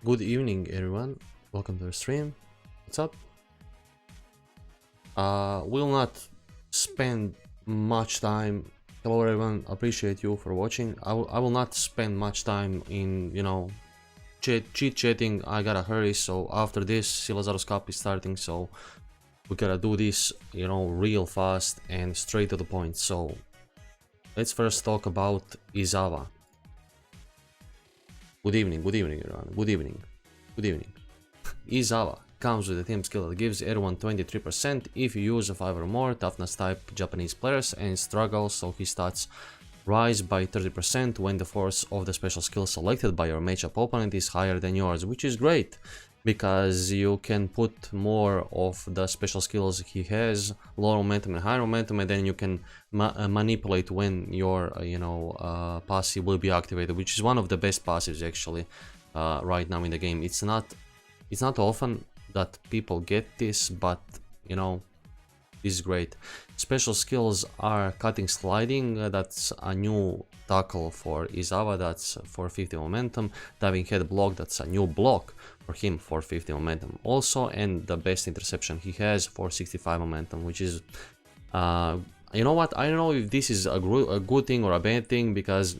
Good evening, everyone. Welcome to the stream. What's up? Will not spend much time. Hello, everyone. Appreciate you for watching. I will not spend much time in chit chatting. I gotta hurry. So after this, Lazarus Cup is starting. So we gotta do this real fast and straight to the point. So let's first talk about Izawa. Good evening, everyone. Good evening. Good evening. Izawa comes with a team skill that gives everyone 23% if you use a 5 or more toughness type Japanese players and struggle, so his stats rise by 30% when the force of the special skill selected by your matchup opponent is higher than yours, which is great because you can put more of the special skills he has, lower momentum and higher momentum, and then you can manipulate when your passive will be activated, which is one of the best passives actually right now in the game. It's not often that people get this, but this is great. Special skills are cutting sliding, that's a new tackle for Izawa, that's for 50 momentum. Diving head block, that's a new block for him for 50 momentum also, and the best interception he has for 65 momentum, which is you know what, I don't know if this is a good thing or a bad thing, because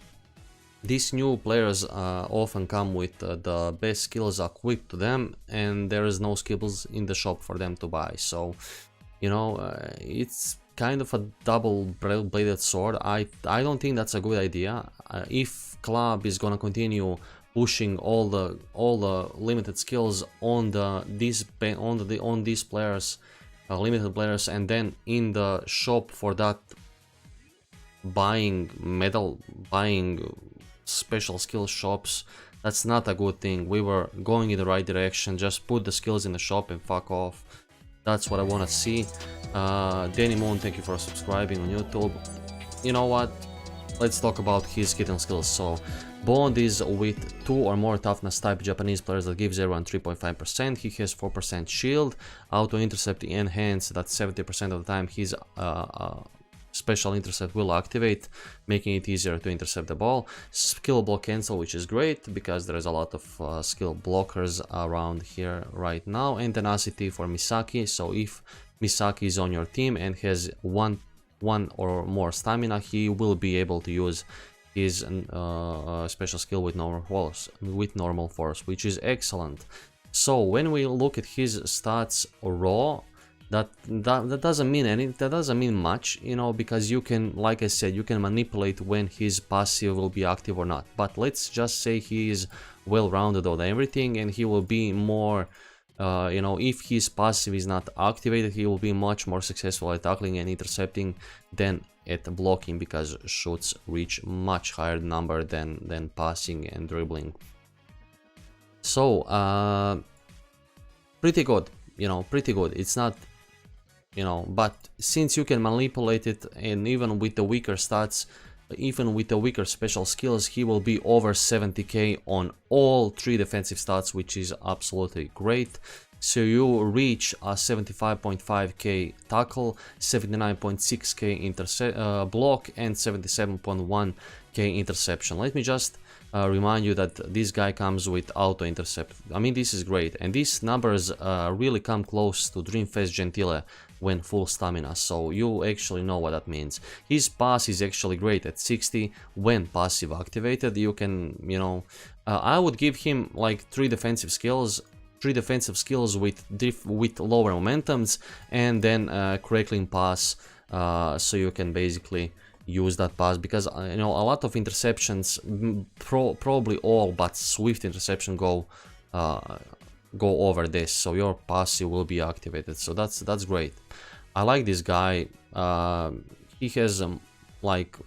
these new players often come with the best skills equipped to them, and there is no skills in the shop for them to buy. So it's kind of a double-bladed sword. I don't think that's a good idea. If club is gonna continue pushing all the limited skills on these players, limited players, and then in the shop for that buying special skill shops, that's not a good thing. We were going in the right direction. Just put the skills in the shop and fuck off. That's what I want to see. Danny Moon, thank you for subscribing on YouTube. You know what, let's talk about his hidden skills. So Bond is with 2 or more toughness type Japanese players that gives everyone 3.5%. He has 4% shield, auto intercept enhance, that's 70% of the time his special intercept will activate, making it easier to intercept the ball. Skill block cancel, which is great because there is a lot of skill blockers around here right now. And tenacity for Misaki, so if Misaki is on your team and has one or more stamina, he will be able to use his special skill with normal force, which is excellent. So when we look at his stats raw, that doesn't mean anything. That doesn't mean much, because you can, like I said, you can manipulate when his passive will be active or not. But let's just say he is well-rounded on everything, and he will be more, if his passive is not activated, he will be much more successful at tackling and intercepting than at blocking, because shoots reach much higher number than passing and dribbling. So pretty good, pretty good. It's not, but since you can manipulate it, and even with the weaker stats, even with the weaker special skills, he will be over 70k on all 3 defensive stats, which is absolutely great. So you reach a 75.5k tackle, 79.6k block, and 77.1k interception. Let me just remind you that this guy comes with auto intercept. I mean, this is great, and these numbers really come close to Dreamfest Gentile when full stamina, so you actually know what that means. His pass is actually great at 60 when passive activated. You can, I would give him like 3 defensive skills with lower momentums, and then crackling pass, so you can basically use that pass, because a lot of interceptions, probably all but swift interception go over this, so your passive will be activated. So that's great. I like this guy. He has like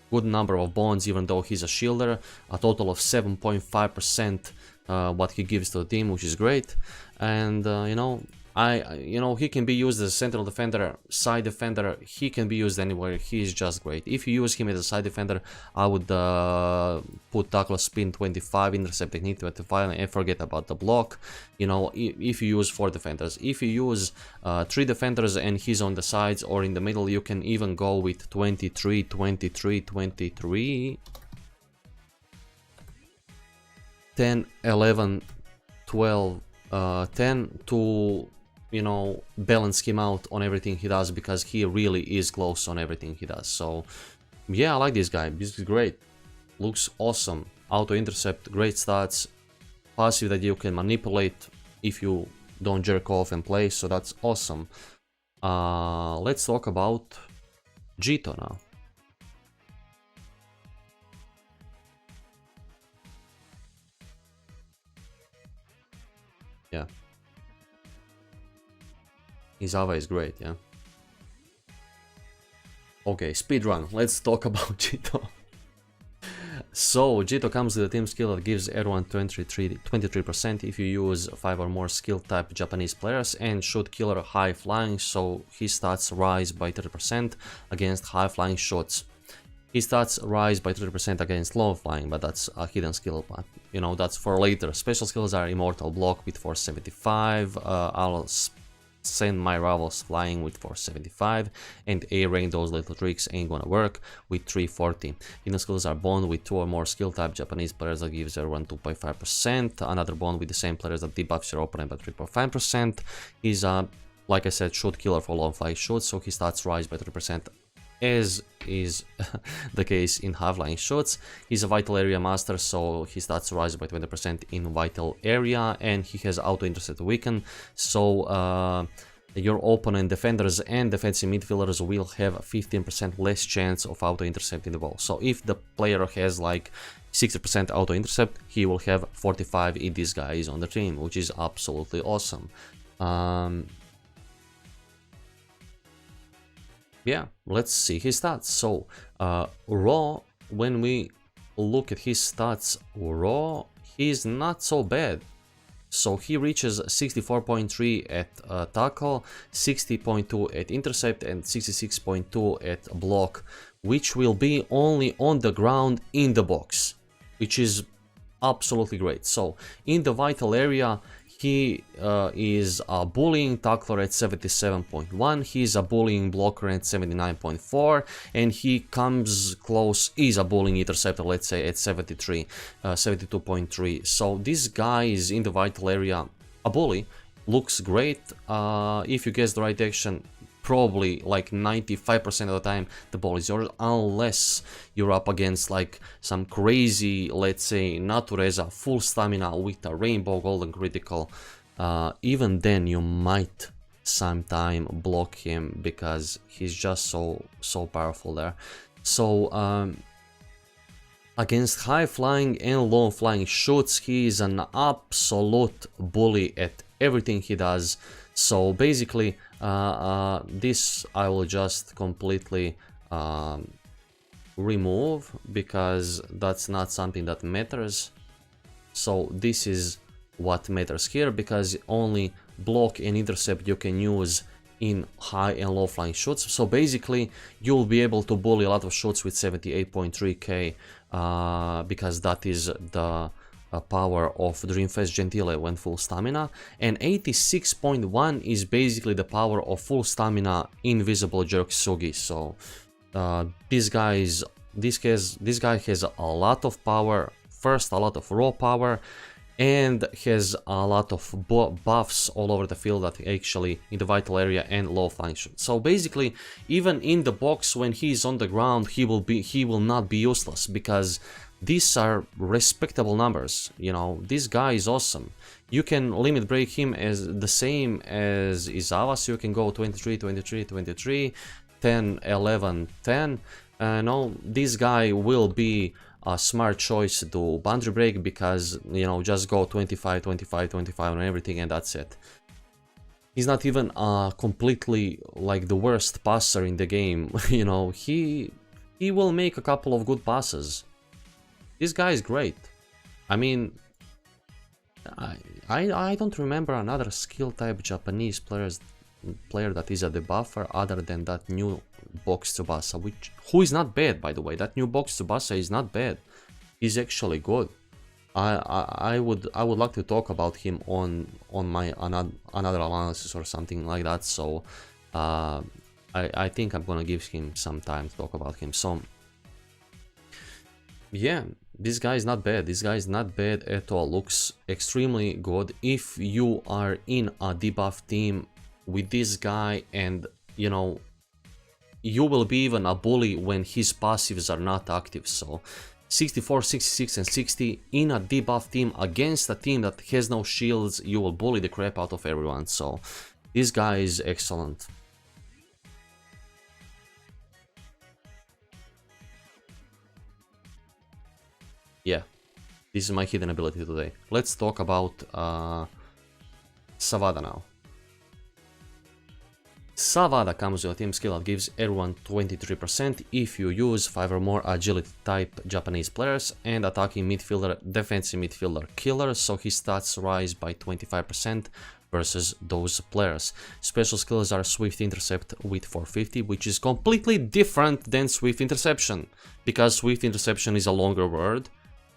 good number of bonds, even though he's a shielder, a total of 7.5% what he gives to the team, which is great. And he can be used as a central defender, side defender. He can be used anywhere. He is just great. If you use him as a side defender, I would put tackle spin 25, intercept technique 25, and forget about the block. If you use 4 defenders, if you use 3 defenders and he's on the sides or in the middle, you can even go with 23, 23, 23. 10, 11, 12, 10 to, you know, balance him out on everything he does, because he really is close on everything he does. So yeah, I like this guy. This is great. Looks awesome. Auto intercept, great stats, passive that you can manipulate if you don't jerk off and play, so that's awesome. Let's talk about Jito now. Yeah. Izawa is great, yeah. Okay, speedrun. Let's talk about Jito. So, Jito comes with a team skill that gives everyone 23% if you use 5 or more skill type Japanese players and shoot killer high flying, so his stats rise by 30% against high flying shots. His stats rise by 30% against low flying, but that's a hidden skill, but you know, that's for later. Special skills are Immortal Block with 475, I'll send my rivals flying with 475, and A-rank those little tricks ain't gonna work with 340. Hidden skills are bond with 2 or more skill type Japanese players that gives everyone 2.5%, another bond with the same players that debuffs your opponent by 3.5%. He's like I said, shoot killer for long flying shots, so his stats rise by 30%, as is the case in high flying shots. He's a vital area master, so his stats rise by 20% in vital area, and he has auto intercept weaken, so your opponent defenders and defensive midfielders will have 15% less chance of auto intercepting the ball. So if the player has like 60% auto intercept, he will have 45 if this guy is on the team, which is absolutely awesome. Yeah, let's see his stats. So, raw, when we look at his stats raw, he's not so bad. So he reaches 64.3 at tackle, 60.2 at intercept, and 66.2 at block, which will be only on the ground in the box, which is absolutely great. So in the vital area, he is a bullying tackler at 77.1, he's a bullying blocker at 79.4, and he comes close, is a bullying interceptor, let's say, at 73, 72.3. So this guy is in the vital area, a bully, looks great. If you guess the right action, probably like 95% of the time the ball is yours, unless you're up against like some crazy, let's say, Natureza full stamina with a rainbow golden critical. Even then you might sometime block him because he's just so powerful there. So against high flying and low flying shoots, he is an absolute bully at everything he does. So basically this I will just completely remove, because that's not something that matters. So this is what matters here, because only block and intercept you can use in high and low flying shoots. So basically you'll be able to bully a lot of shoots with 78.3k, because that is the power of Dreamfest Gentile when full stamina, and 86.1 is basically the power of full stamina Invisible Jerk Sugi. So this guy has a lot of power. First, a lot of raw power, and has a lot of buffs all over the field that actually in the vital area and low function. So basically, even in the box when he's on the ground, he will not be useless, because these are respectable numbers. You know, this guy is awesome. You can limit break him as the same as Izawa, so you can go 23, 23, 23, 10, 11, 10. No, this guy will be a smart choice to do boundary break, because, you know, just go 25, 25, 25 on everything and that's it. He's not even completely like the worst passer in the game. You know, he will make a couple of good passes. This guy is great. I mean, I don't remember another skill type Japanese player that is a debuffer other than that new box Tsubasa, who is not bad, by the way. That new box Tsubasa is not bad. He's actually good. I would like to talk about him on my another analysis or something like that. So I think I'm gonna give him some time to talk about him. So yeah, this guy is not bad. This guy is not bad at all. Looks extremely good. If you are in a debuff team with this guy, and you know, you will be even a bully when his passives are not active. So 64, 66 and 60 in a debuff team against a team that has no shields, you will bully the crap out of everyone. So this guy is excellent. Yeah, this is my hidden ability today. Let's talk about Sawada now. Sawada comes with a team skill that gives everyone 23% if you use 5 or more agility type Japanese players and attacking midfielder, defensive midfielder, killer, so his stats rise by 25% versus those players. Special skills are Swift Intercept with 450, which is completely different than Swift Interception, because Swift Interception is a longer word.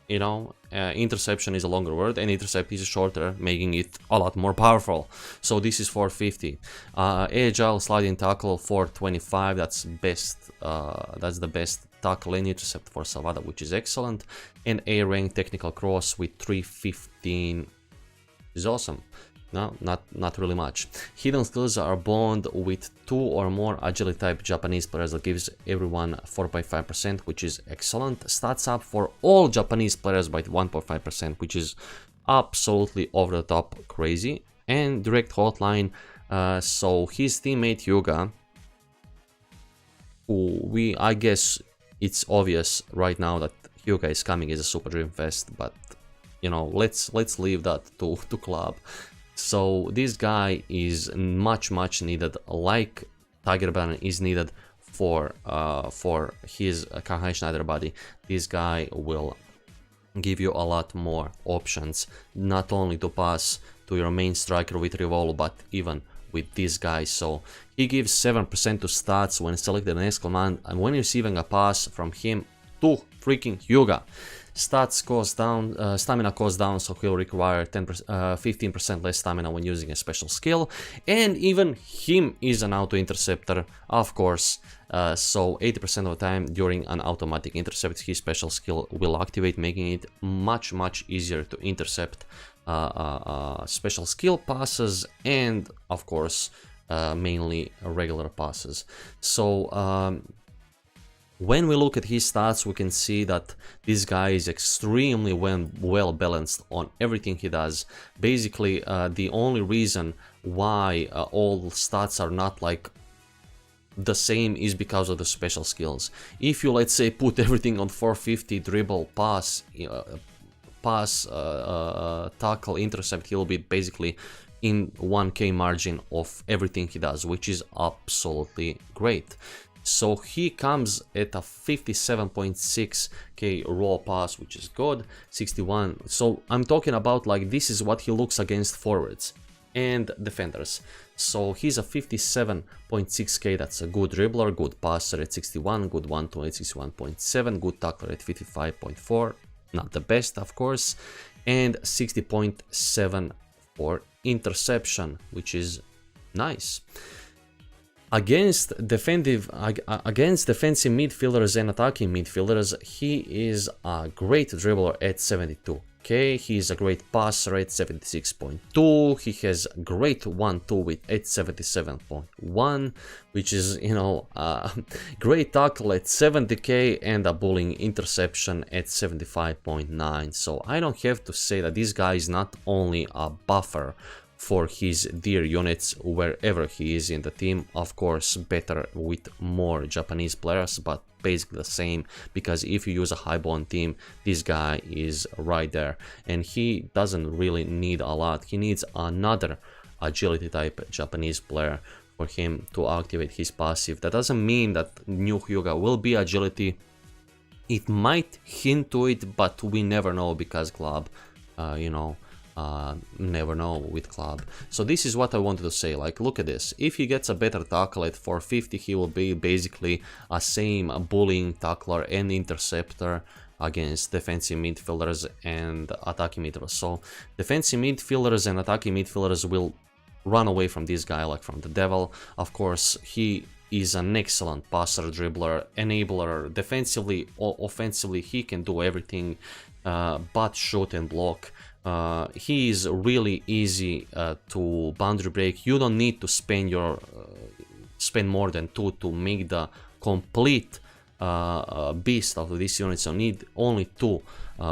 You know, interception is a longer word and intercept is shorter, making it a lot more powerful. So this is 450. Agile sliding tackle 425. That's best. That's the best tackle and intercept for Sawada, which is excellent. And A rank technical cross with 315 is awesome. No, not really much. Hidden skills are bond with 2 or more agility type Japanese players that gives everyone 4.5%, which is excellent. Stats up for all Japanese players by 1.5%, which is absolutely over the top crazy. And direct hotline, so his teammate Yuga, who I guess it's obvious right now that Yuga is coming as a Super Dream Fest, but you know, let's leave that to club. So this guy is much needed, like Tiger Baron is needed for his Kahai Schneider body. This guy will give you a lot more options, not only to pass to your main striker with Revolve, but even with this guy. So he gives 7% to stats when selected an S command and when receiving a pass from him to freaking Yuga. Stats cost down, stamina cost down, so he'll require 15% less stamina when using a special skill. And even him is an auto interceptor, of course. So 80% of the time during an automatic intercept, his special skill will activate, making it much easier to intercept special skill passes and, of course, mainly regular passes. So when we look at his stats, we can see that this guy is extremely well balanced on everything he does. Basically, the only reason why all stats are not like the same is because of the special skills. If you, let's say, put everything on 450, dribble, pass, tackle, intercept, he'll be basically in 1k margin of everything he does, which is absolutely great. So he comes at a 57.6k raw pass, which is good, 61. So I'm talking about like this is what he looks against forwards and defenders. So he's a 57.6k, that's a good dribbler, good passer at 61, good 1-2 at 61.7, good tackler at 55.4, not the best of course, and 60.7 for interception, which is nice. Against defensive midfielders and attacking midfielders, he is a great dribbler at 72k. He is a great passer at 76.2. He has great 1-2 with 77.1, which is, you know, great tackle at 70k and a bullying interception at 75.9. So I don't have to say that this guy is not only a buffer for his dear units wherever he is in the team, of course better with more Japanese players, but basically the same, because if you use a high bond team, this guy is right there and he doesn't really need a lot. He needs another agility type Japanese player for him to activate his passive. That doesn't mean that new Hyuga will be agility. It might hint to it, but we never know because club, you know, never know with club. So this is what I wanted to say, like look at this, if he gets a better tackle at 450, he will be basically a same bullying tackler and interceptor against defensive midfielders and attacking midfielders. So defensive midfielders and attacking midfielders will run away from this guy like from the devil. Of course he is an excellent passer, dribbler, enabler. Defensively, offensively, he can do everything but shoot and block. He is really easy to boundary break. You don't need to spend spend more than 2 to make the complete beast of this unit. So need only 2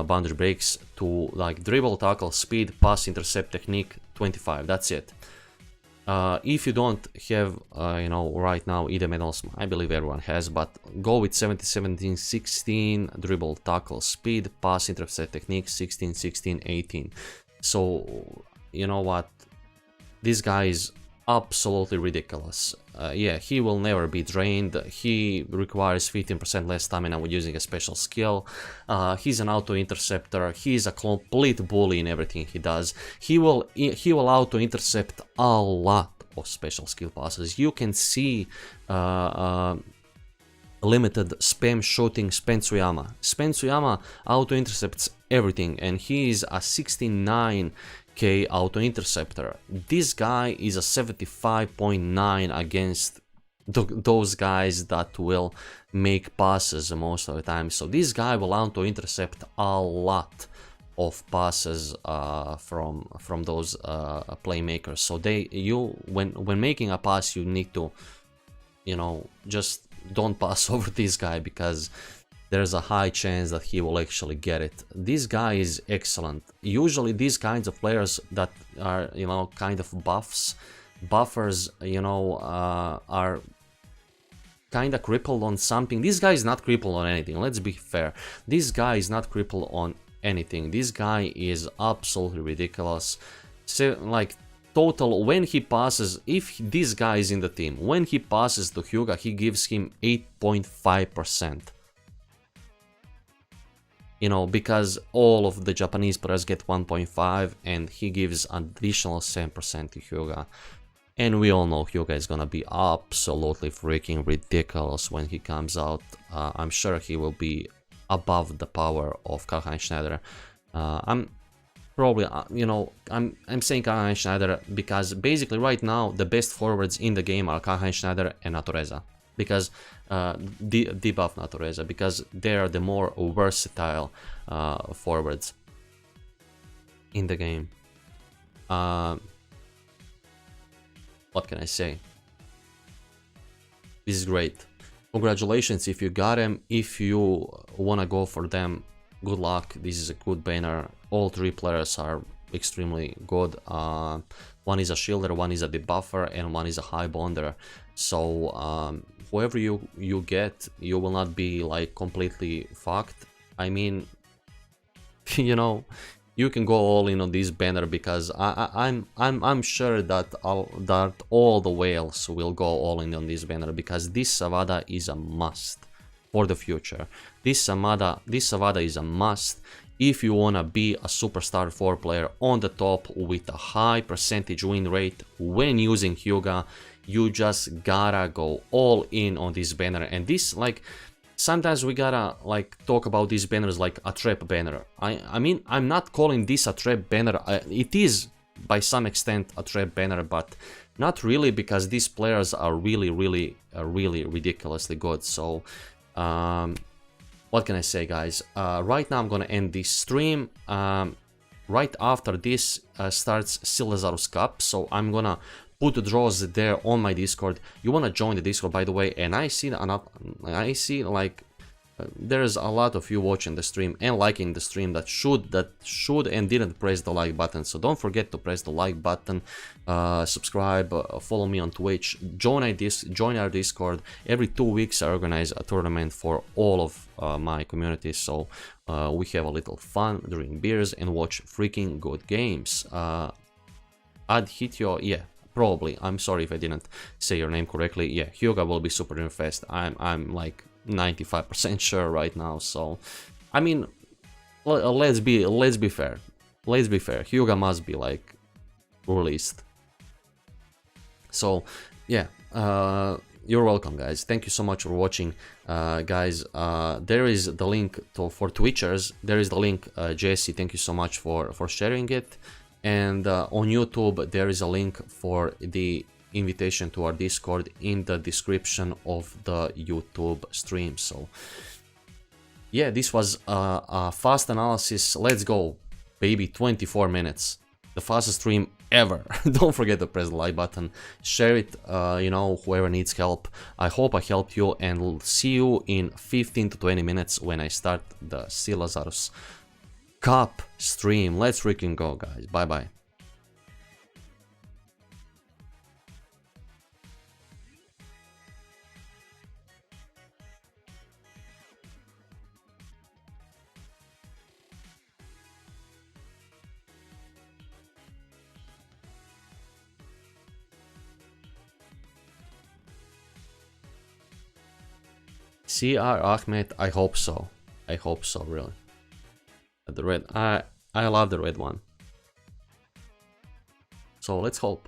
boundary breaks to like dribble, tackle, speed, pass, intercept, technique, 25. That's it. If you don't have, you know, right now either medals, I believe everyone has, but go with 70, 17, 16, dribble, tackle, speed, pass, intercept, technique, 16, 16, 18. So, you know what, this guy is absolutely ridiculous. Yeah, he will never be drained. He requires 15% less stamina when using a special skill. He's an auto interceptor. He's a complete bully in everything he does. He will auto intercept a lot of special skill passes. You can see limited spam shooting Tsubasa. Tsubasa auto intercepts everything, and he is a 69k auto interceptor. This guy is a 75.9 against those guys that will make passes most of the time. So this guy will auto intercept a lot of passes from those playmakers. So when making a pass, you need to, you know, just don't pass over this guy, because there's a high chance that he will actually get it. This guy is excellent. Usually these kinds of players that are, you know, kind of buffers, you know, are kind of crippled on something. This guy is not crippled on anything, let's be fair. This guy is not crippled on anything. This guy is absolutely ridiculous. So, like, total, when he passes, if this guy is in the team, when he passes to Hyuga, he gives him 8.5%. You know, because all of the Japanese players get 1.5 and he gives additional 7% to Hyuga. And we all know Hyuga is gonna be absolutely freaking ridiculous when he comes out. I'm sure he will be above the power of Karl-Heinz Schneider. I'm probably, you know, I'm saying Karl-Heinz Schneider because basically right now the best forwards in the game are Karl-Heinz Schneider and Natureza. Because debuff Natureza, because they are the more versatile forwards in the game. What can I say? This is great. Congratulations if you got them. If you wanna go for them, good luck. This is a good banner. All 3 players are extremely good. One is a shielder, one is a debuffer, and one is a high bonder. So whoever you get, you will not be like completely fucked. I mean, you know, you can go all in on this banner, because I'm sure that all the whales will go all in on this banner, because this Sawada is a must for the future. This Sawada is a must if you wanna be a superstar 4 player on the top with a high percentage win rate when using Hyuga. You just gotta go all in on this banner. And this, like, sometimes we gotta like talk about these banners like a trap banner. I mean, I'm not calling this a trap banner. It is by some extent a trap banner, but not really, because these players are really ridiculously good. So what can I say, guys? Right now I'm gonna end this stream. Right after this starts Silazarus Cup, so I'm gonna put the draws there on my Discord. You wanna join the Discord, by the way, and I see like there's a lot of you watching the stream and liking the stream that should and didn't press the like button. So don't forget to press the like button, subscribe, follow me on Twitch, join our Discord. Every 2 weeks I organize a tournament for all of my community, so we have a little fun, drink beers and watch freaking good games. I'd hit your, yeah, probably. I'm sorry if I didn't say your name correctly. Yeah, Hyuga will be super fast. I'm like 95% sure right now. So, I mean, let's be fair. Let's be fair. Hyuga must be like released. So, yeah. You're welcome, guys. Thank you so much for watching, guys. There is the link for Twitchers. There is the link, Jesse. Thank you so much for sharing it. And on YouTube there is a link for the invitation to our Discord in the description of the YouTube stream. So yeah, this was a fast analysis. Let's go, baby. 24 minutes, the fastest stream ever. Don't forget to press the like button, share it, you know, whoever needs help. I hope I helped you, and we'll see you in 15 to 20 minutes when I start the Sea Lazarus Cup stream. Let's freaking go, guys. Bye bye. CR Ahmed, I hope so. I hope so, really. The red, I love the red one. So let's hope.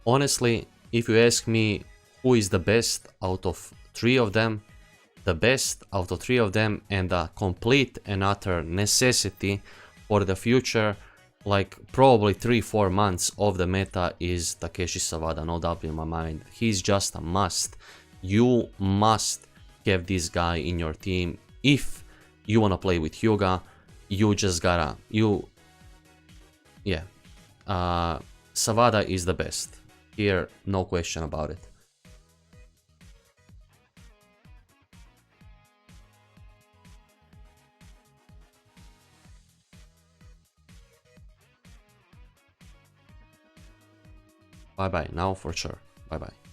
Honestly, if you ask me who is the best out of three of them, the best out of three of them and a complete and utter necessity for the future, like probably 3-4 months of the meta, is Takeshi Sawada, no doubt in my mind. He's just a must. You must have this guy in your team. If you wanna play with Hyuga, you just gotta, Sawada is the best. Here, no question about it. Bye bye, now for sure. Bye bye.